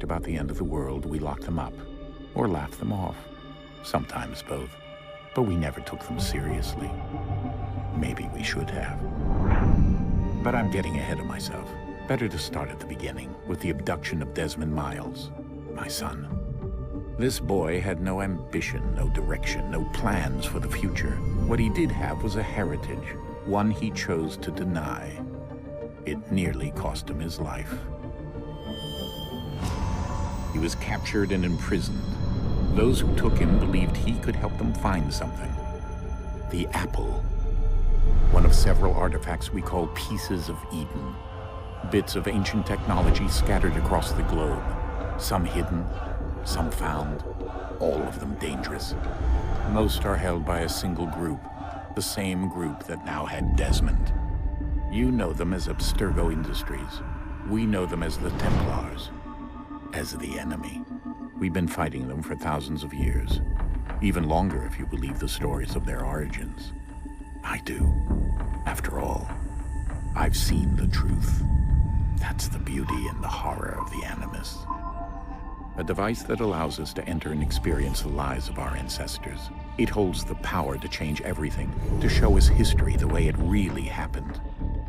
about the end of the world, we locked them up, or laughed them off. Sometimes both. But we never took them seriously. Maybe we should have. But I'm getting ahead of myself. Better to start at the beginning, with the abduction of Desmond Miles, my son. This boy had no ambition, no direction, no plans for the future. What he did have was a heritage, one he chose to deny. It nearly cost him his life. He was captured and imprisoned. Those who took him believed he could help them find something. The apple. One of several artifacts we call Pieces of Eden. Bits of ancient technology scattered across the globe. Some hidden, some found, all of them dangerous. Most are held by a single group, the same group that now had Desmond. You know them as Abstergo Industries. We know them as the Templars, as the enemy. We've been fighting them for thousands of years, even longer if you believe the stories of their origins. I do. After all, I've seen the truth. That's the beauty and the horror of the Animus. A device that allows us to enter and experience the lives of our ancestors. It holds the power to change everything, to show us history the way it really happened.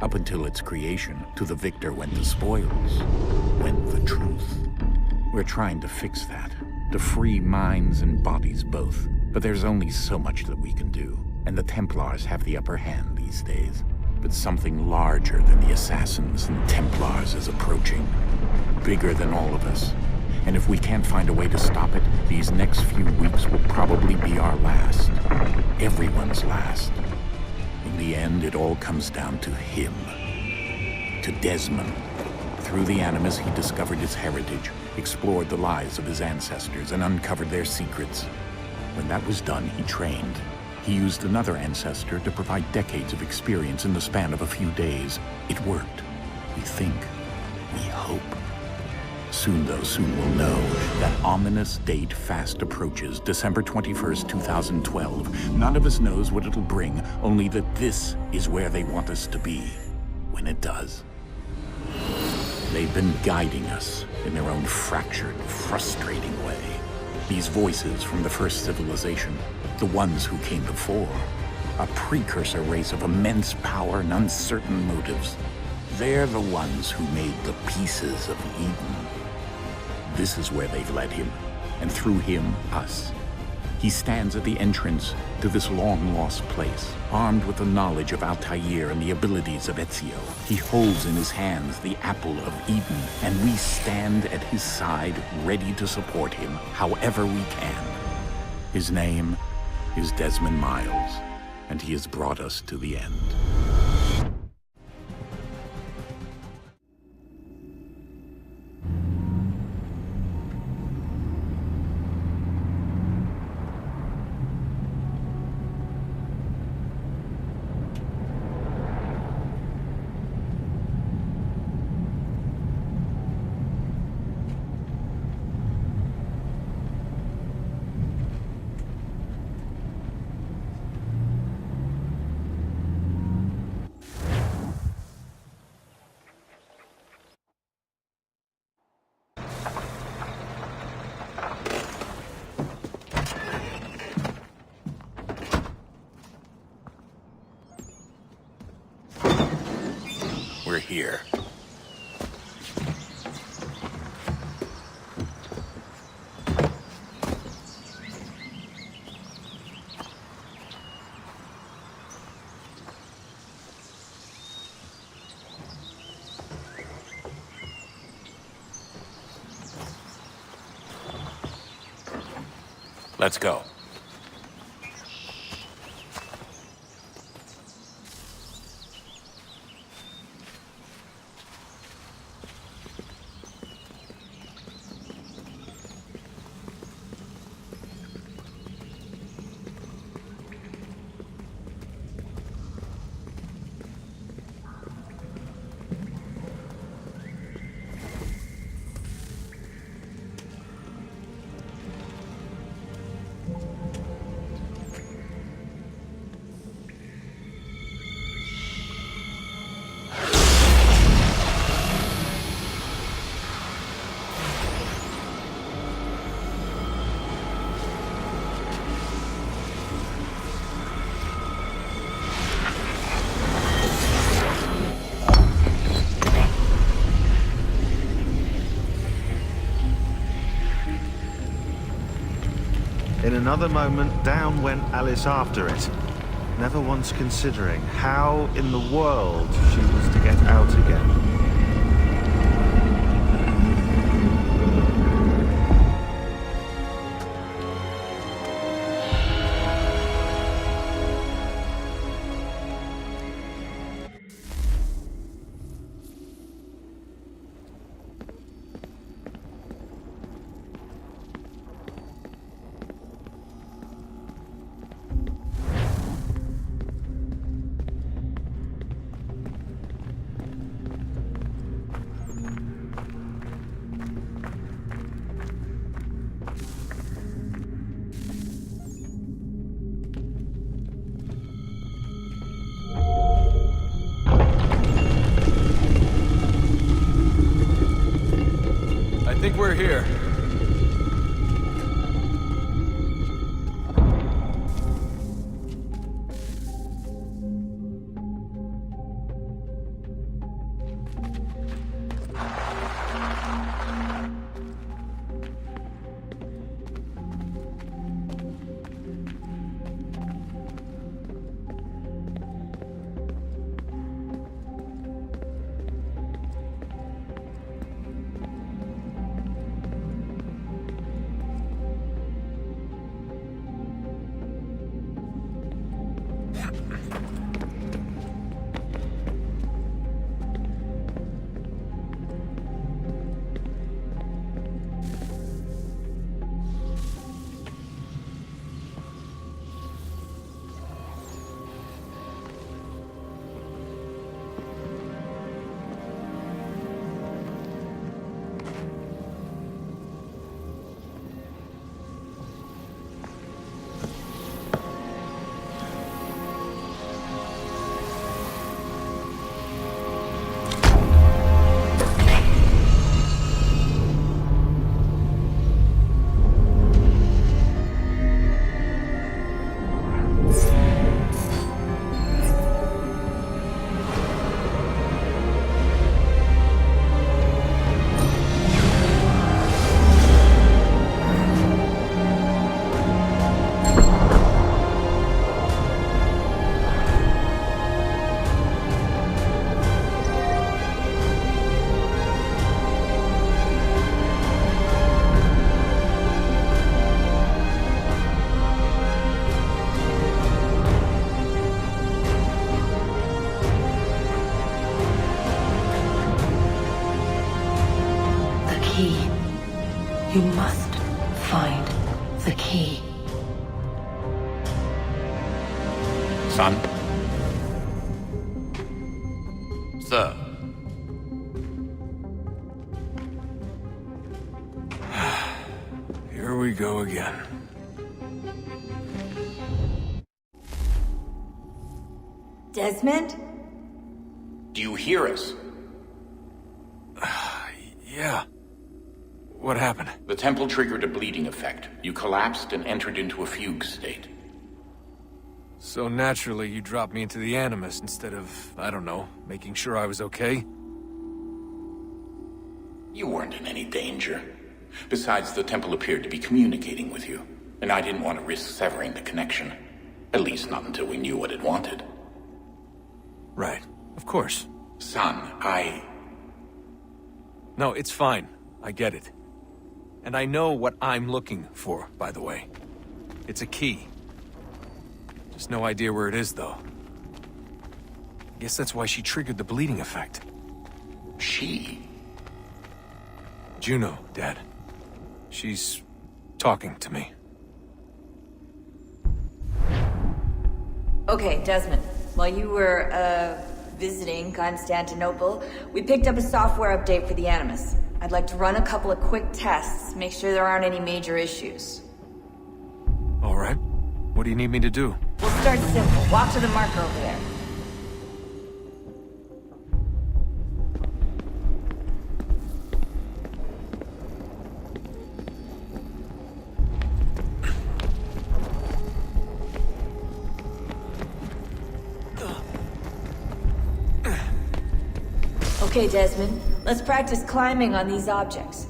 Up until its creation, to the victor went the spoils, went the truth. We're trying to fix that, to free minds and bodies both. But there's only so much that we can do, and the Templars have the upper hand these days. But something larger than the Assassins and Templars is approaching, bigger than all of us. And if we can't find a way to stop it, these next few weeks will probably be our last. Everyone's last. In the end, it all comes down to him. To Desmond. Through the Animus, he discovered his heritage, explored the lives of his ancestors, and uncovered their secrets. When that was done, he trained. He used another ancestor to provide decades of experience in the span of a few days. It worked. We think. We hope. Soon, though, soon we'll know. That ominous date fast approaches, December 21st, 2012. None of us knows what it'll bring, only that this is where they want us to be, when it does. They've been guiding us in their own fractured, frustrating way. These voices from the first civilization, the ones who came before, a precursor race of immense power and uncertain motives. They're the ones who made the Pieces of Eden. This is where they've led him, and through him, us. He stands at the entrance to this long-lost place, armed with the knowledge of Altair and the abilities of Ezio. He holds in his hands the Apple of Eden, and we stand at his side, ready to support him however we can. His name is Desmond Miles, and he has brought us to the end. We're here. Let's go. In another moment, down went Alice after it, never once considering how in the world she was to get out again. I think we're here. You must find the key. Son? Sir. Here we go again. Desmond? Do you hear us? Yeah. What happened? The temple triggered a bleeding effect. You collapsed and entered into a fugue state. So naturally, you dropped me into the Animus instead of, I don't know, making sure I was okay? You weren't in any danger. Besides, the temple appeared to be communicating with you, and I didn't want to risk severing the connection. At least not until we knew what it wanted. Right. Of course. Son, No, it's fine. I get it. And I know what I'm looking for, by the way. It's a key. Just no idea where it is, though. I guess that's why she triggered the bleeding effect. She? Juno, Dad. She's talking to me. Okay, Desmond. While you were, visiting Constantinople, we picked up a software update for the Animus. I'd like to run a couple of quick tests, make sure there aren't any major issues. All right. What do you need me to do? We'll start simple. Walk to the marker over there. Okay, Desmond. Let's practice climbing on these objects.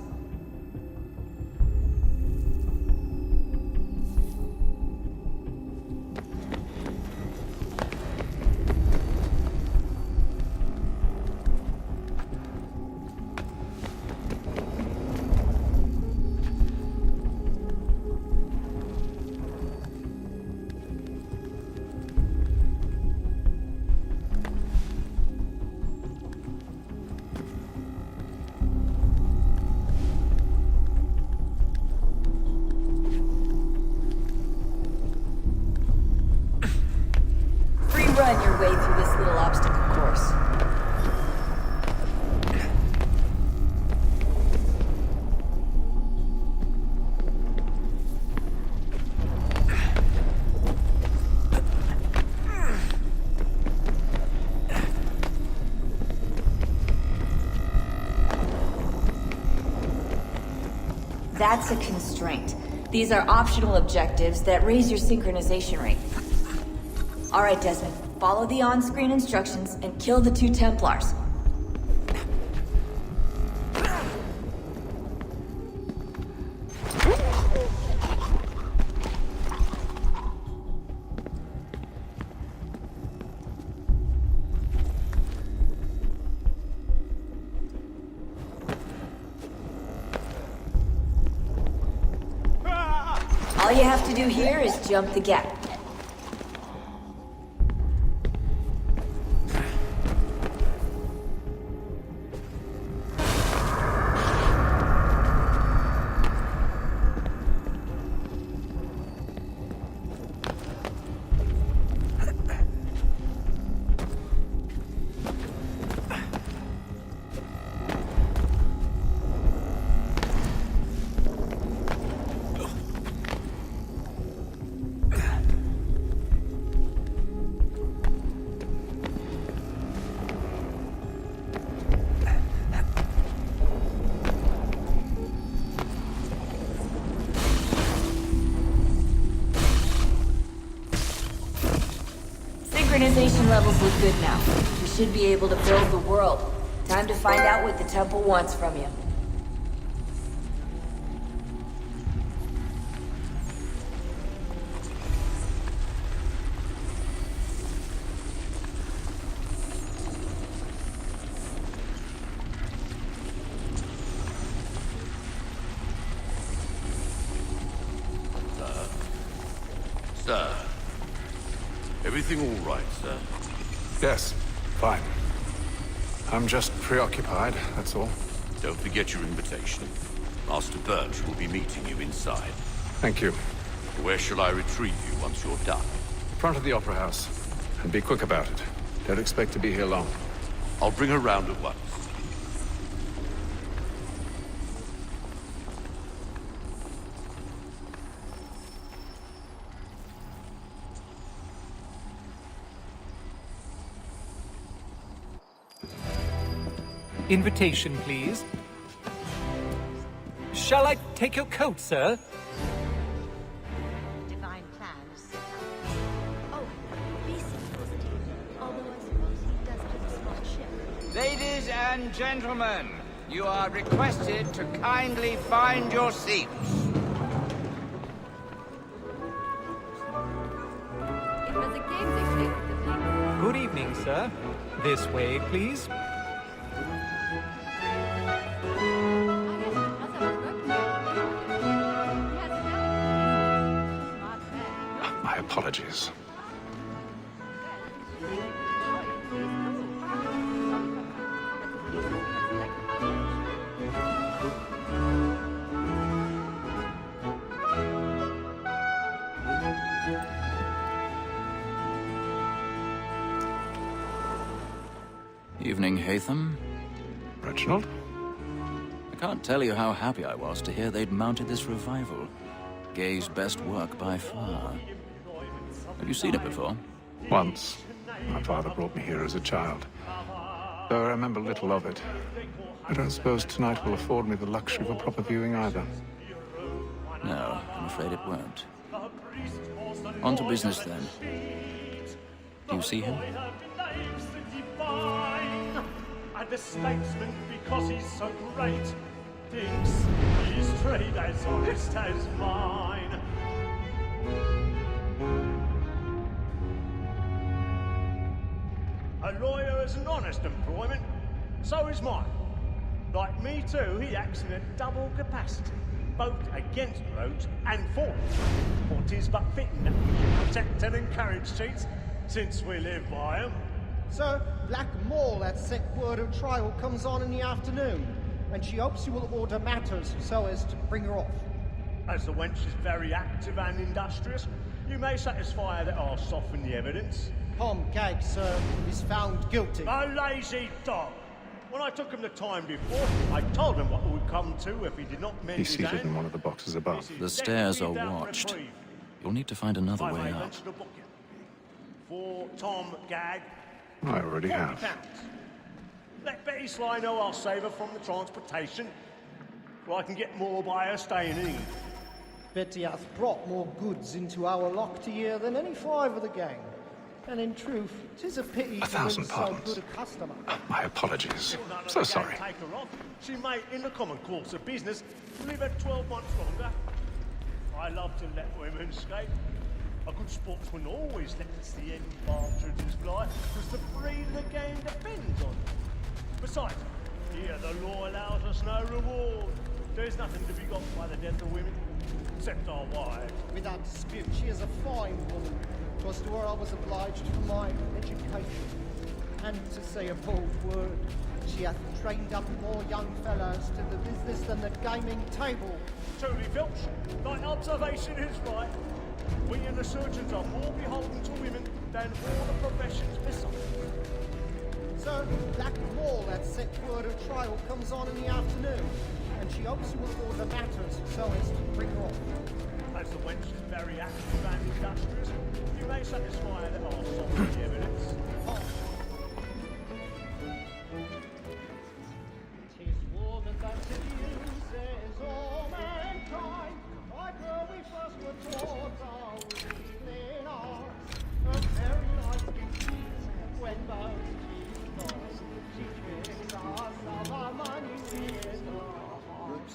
That's a constraint. These are optional objectives that raise your synchronization rate. Alright, Desmond. Follow the on-screen instructions and kill the 2 Templars. All you have to do here is jump the gap. Synchronization levels look good now. You should be able to build the world. Time to find out what the temple wants from you. Sir. Everything all right, sir? Yes, fine. I'm just preoccupied, that's all. Don't forget your invitation. Master Birch will be meeting you inside. Thank you. Where shall I retrieve you once you're done? Front of the Opera House. And be quick about it. Don't expect to be here long. I'll bring her round at once. Invitation, please. Shall I take your coat, sir? Divine plans. Oh, decent positive. Although I suppose he does keep a small ship. Ladies and gentlemen, you are requested to kindly find your seats. Good evening, sir. This way, please. My apologies. Evening, Haytham. Reginald? I can't tell you how happy I was to hear they'd mounted this revival. Gay's best work by far. Have you seen it before? Once. My father brought me here as a child. Though I remember little of it. I don't suppose tonight will afford me the luxury of a proper viewing either. No, I'm afraid it won't. On to business, then. Do you see him? And the statesman, because he's so great, thinks his trade as honest as mine. A lawyer is an honest employment, so is mine. Like me too, he acts in a double capacity, both against roads and for it. For 'tis but fitting that we should protect and encourage cheats, since we live by 'em. Sir, Black Mall had sent word her trial comes on in the afternoon, and she hopes you will order matters so as to bring her off. As the wench is very active and industrious, you may satisfy her that I'll soften the evidence. Tom Gag, sir, is found guilty. A lazy dog! When I took him the time before, I told him what it would come to if he did not mend He's his seated hand. in one of the boxes above. The stairs are watched. You'll need to find another way up. For Tom Gag, I already have. £40. Let Betty Sly know I'll save her from the transportation. Well, I can get more by her staying in. Betty hath brought more goods into our locked year than any five of the gang. And in truth, 'tis a pity to lose so good a customer. My apologies. Well, no, So no, sorry. Take her off. She may, in the common course of business, live her 12 months longer. I love to let women escape. A good sportsman always lets the end partridges fly, because the breed of the game depends on it. Besides, here the law allows us no reward. There's nothing to be got by the death of women, except our wives. Without dispute, she is a fine woman. 'Twas to her I was obliged for my education. And to say a bold word, she hath trained up more young fellows to the business than the gaming table. Truly, Filch, thy observation is right. We and the surgeons are more beholden to women than all the professions besides. So, Black Mall hath set word of trial comes on in the afternoon, and she hopes you will order matters so as to bring her off. As the wench is very active and industrious, you may satisfy her that our solid evidence. Tis woman that seduces all mankind. Like her we first were taught our weakling arts. Her very life conceits when most she's lost. She tricks us of our money with her heart.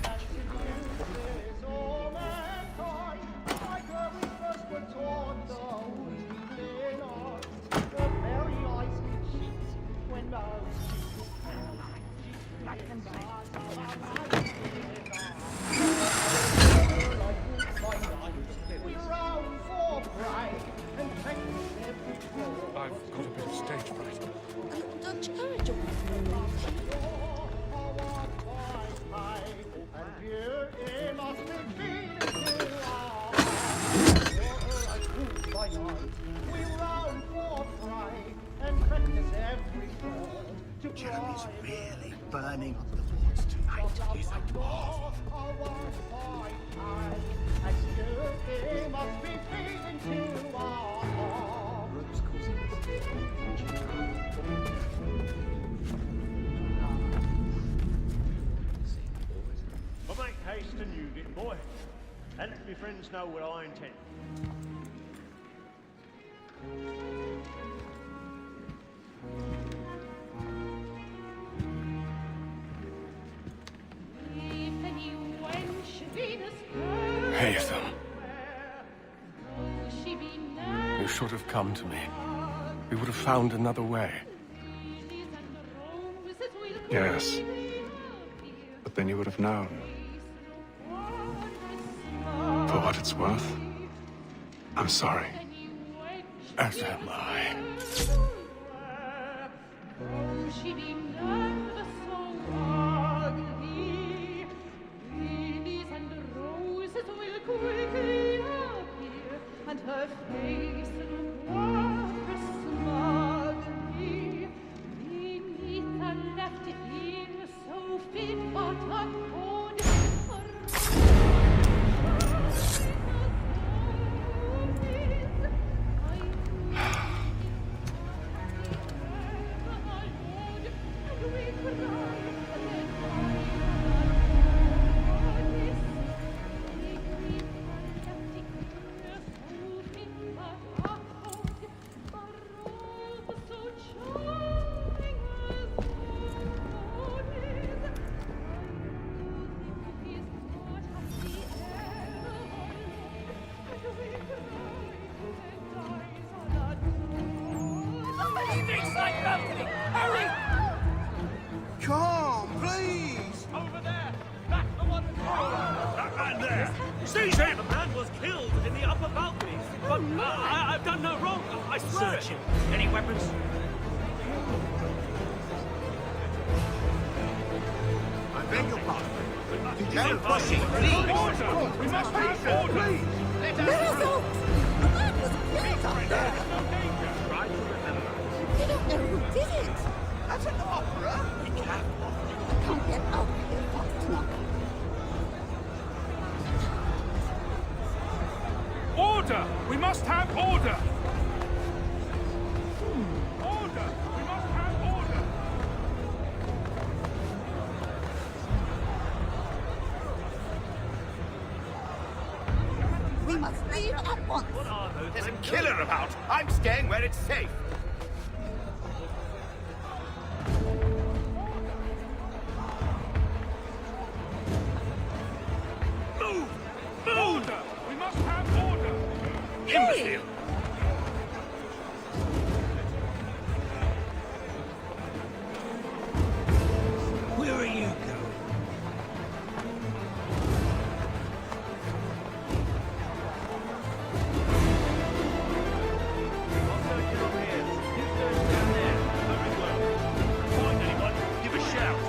That seduces all mankind. Like her we first were taught the weakling arts. Her very eyes conceits when most she's lost. She tricks us of our money with her heart. We roam for prey and take every floor. I've got a bit of stage fright. Dutch courage or And here it must be feeding to our by night. We roam for prey and practice every floor to Jeremy's really burning up the wards tonight. He's a boss. And here it must be feeding to our hearts. But make haste and you get boy, and let me friends know what I intend. Hatham. You should have come to me. We would have found another way. Yes. But then you would have known. For what it's worth, I'm sorry. As am I. And her face was smugly beneath the left ear, so fit but upon Come, please! Over there! That's the one! That man there! Seize him! The man was killed in the upper balcony. But I've done no wrong. I swear. Search him. Any weapons? I beg your pardon. No fussing, please! Order! We must have order! Please! Let us out! The man was killed up there! There's no danger! Try to remember. We don't know who did it! That's an opera. We can't. Can't get out of here fast enough. Order! We must have order! Order! We must have order! We must leave at once. There's a killer about. I'm staying where it's safe. Move! Order! We must have order! Imbecile! Where are you going? Find anyone, give a shout.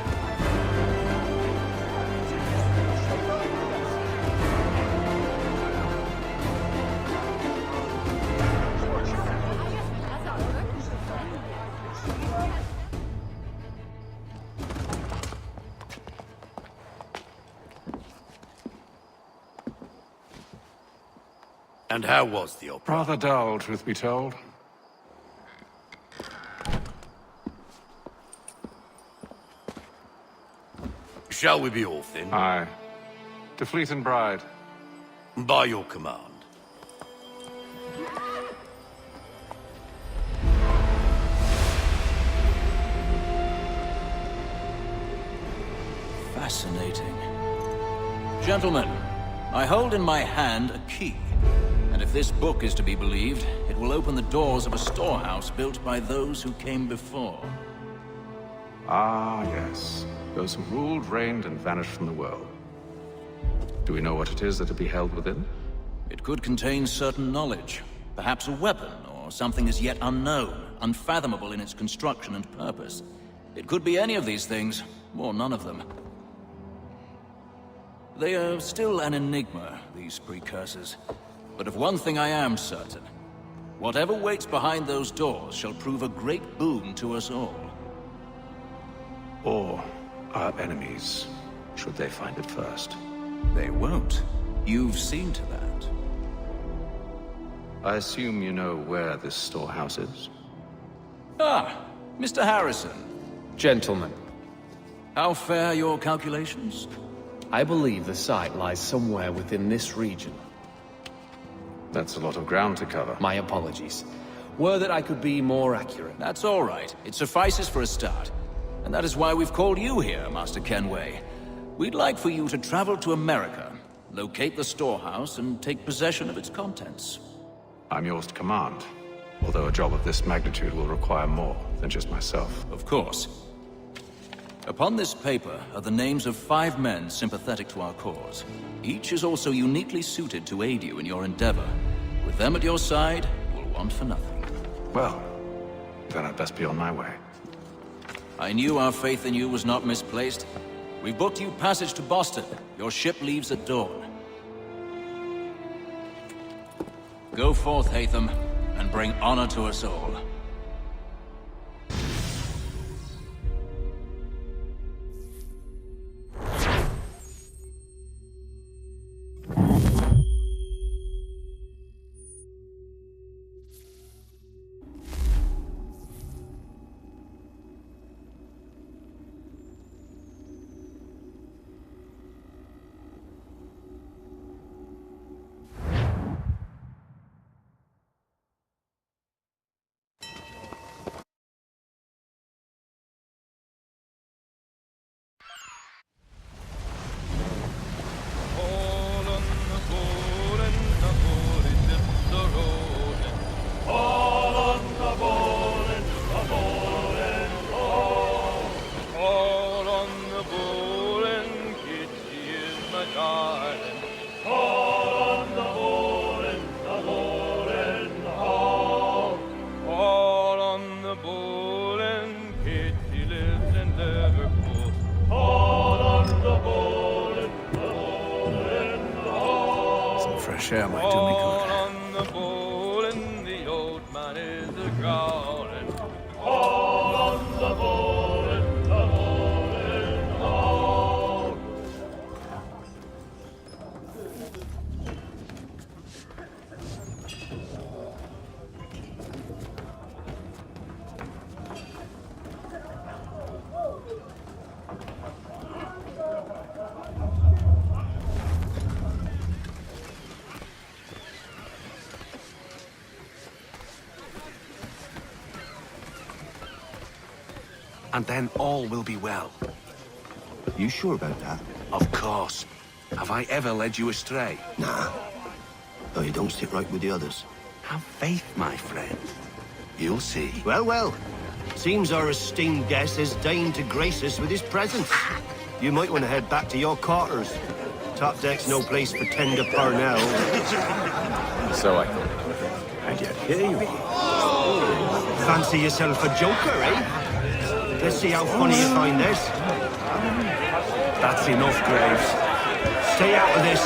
And how was the opera? Rather dull, truth be told. Shall we be off then? Aye. To Fleet and Bride. By your command. Fascinating. Gentlemen, I hold in my hand a key. And if this book is to be believed, it will open the doors of a storehouse built by those who came before. Ah, yes. Those who ruled, reigned, and vanished from the world. Do we know what it is that to be held within? It could contain certain knowledge. Perhaps a weapon, or something as yet unknown, unfathomable in its construction and purpose. It could be any of these things, or none of them. They are still an enigma, these precursors. But of one thing I am certain. Whatever waits behind those doors shall prove a great boon to us all. Or our enemies, should they find it first. They won't. You've seen to that. I assume you know where this storehouse is? Ah, Mr. Harrison. Gentlemen, How fare your calculations? I believe the site lies somewhere within this region. That's a lot of ground to cover. My apologies. Were that I could be more accurate. That's all right. It suffices for a start. And that is why we've called you here, Master Kenway. We'd like for you to travel to America, locate the storehouse, and take possession of its contents. I'm yours to command. Although a job of this magnitude will require more than just myself. Of course. Upon this paper are the names of 5 men sympathetic to our cause. Each is also uniquely suited to aid you in your endeavor. With them at your side, you'll want for nothing. Well, then I'd best be on my way. I knew our faith in you was not misplaced. We've booked you passage to Boston. Your ship leaves at dawn. Go forth, Hatham, and bring honor to us all. Fresh air might do me good. On the bowl and the old man is a-growling. All on the bowl and the bowl and all. and then all will be well. You sure about that? Of course. Have I ever led you astray? Nah. No, you don't sit right with the others. Have faith, my friend. You'll see. Well, well. Seems our esteemed guest has deigned to grace us with his presence. You might want to head back to your quarters. Top deck's no place for tender parnell. So I thought. And yet here you are. Fancy yourself a joker, eh? Let's see how funny you find this. That's enough, Graves. Stay out of this.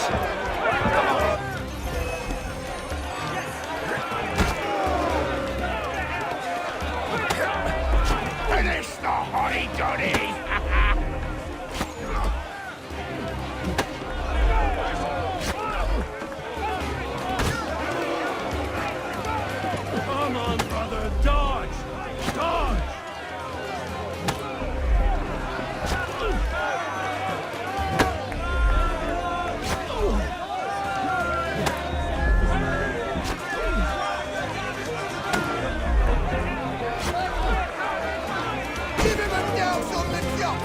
Finish the hotty-toddy! Come on, brother, dodge! Dodge! Give him a douse on the jump!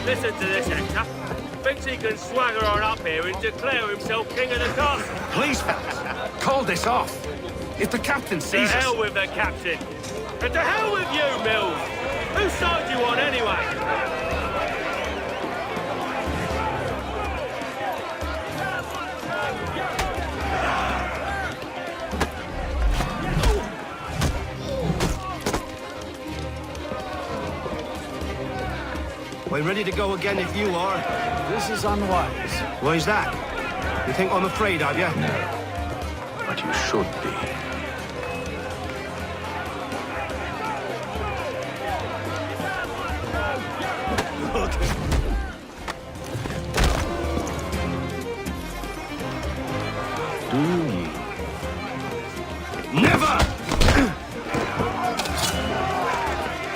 Listen to this, Hector. Thinks he can swagger on up here and declare himself king of the castle. Please, fellas, call this off. If the captain To sees us... hell with the captain. And to hell with you, Mills. Whose side you on, anyway? We're ready to go again if you are. This is unwise. Why's that? You think I'm afraid of you? No. But you should be. Do ye? Never!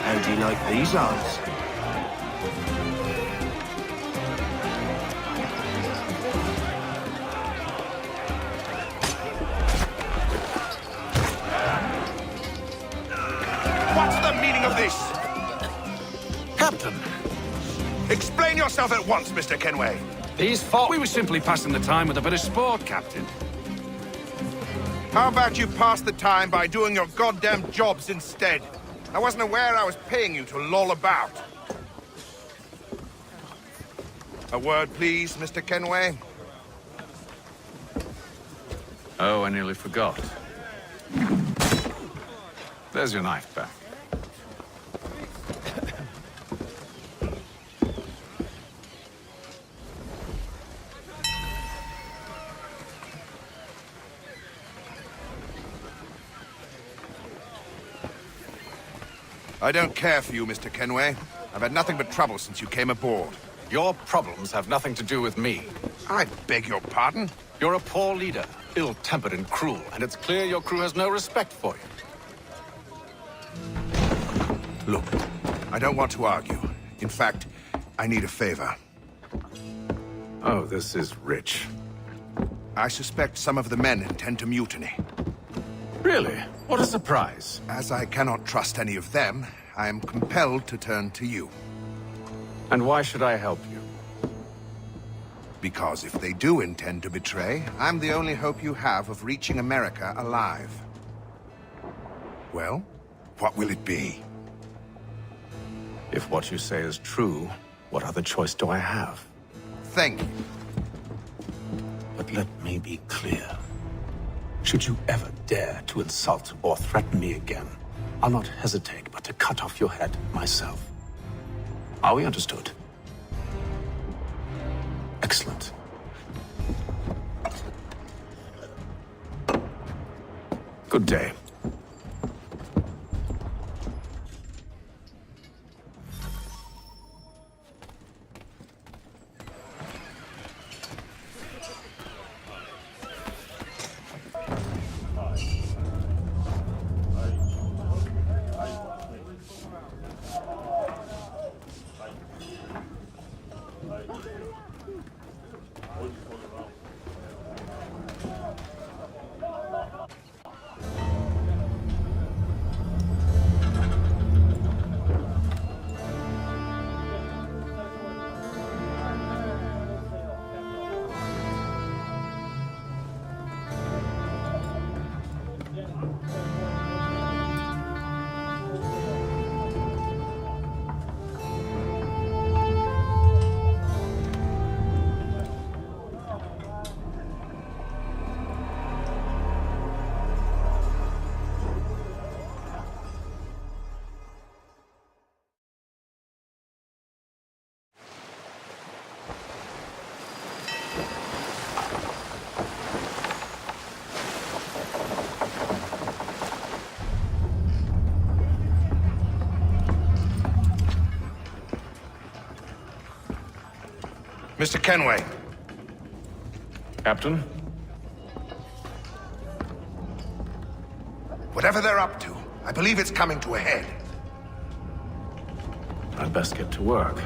How do you like these odds? What's the meaning of this? Captain, Explain yourself at once, Mr. Kenway. these fought. We were simply passing the time with a bit of sport, Captain. How about you pass the time by doing your goddamn jobs instead? I wasn't aware I was paying you to loll about. A word, please, Mr. Kenway. Oh, I nearly forgot. There's your knife back. I don't care for you, Mr. Kenway. I've had nothing but trouble since you came aboard. Your problems have nothing to do with me. I beg your pardon? You're a poor leader, ill-tempered and cruel, and it's clear your crew has no respect for you. Look, I don't want to argue. In fact, I need a favor. Oh, this is rich. I suspect some of the men intend to mutiny. Really? What a surprise. As I cannot trust any of them, I am compelled to turn to you. And why should I help you? Because if they do intend to betray, I'm the only hope you have of reaching America alive. Well, what will it be? If what you say is true, what other choice do I have? Thank you. But let me be clear. Should you ever dare to insult or threaten me again, I'll not hesitate but to cut off your head myself. Are we understood? Excellent. Good day. Mr. Kenway. Captain? Whatever they're up to, I believe it's coming to a head. I'd best get to work.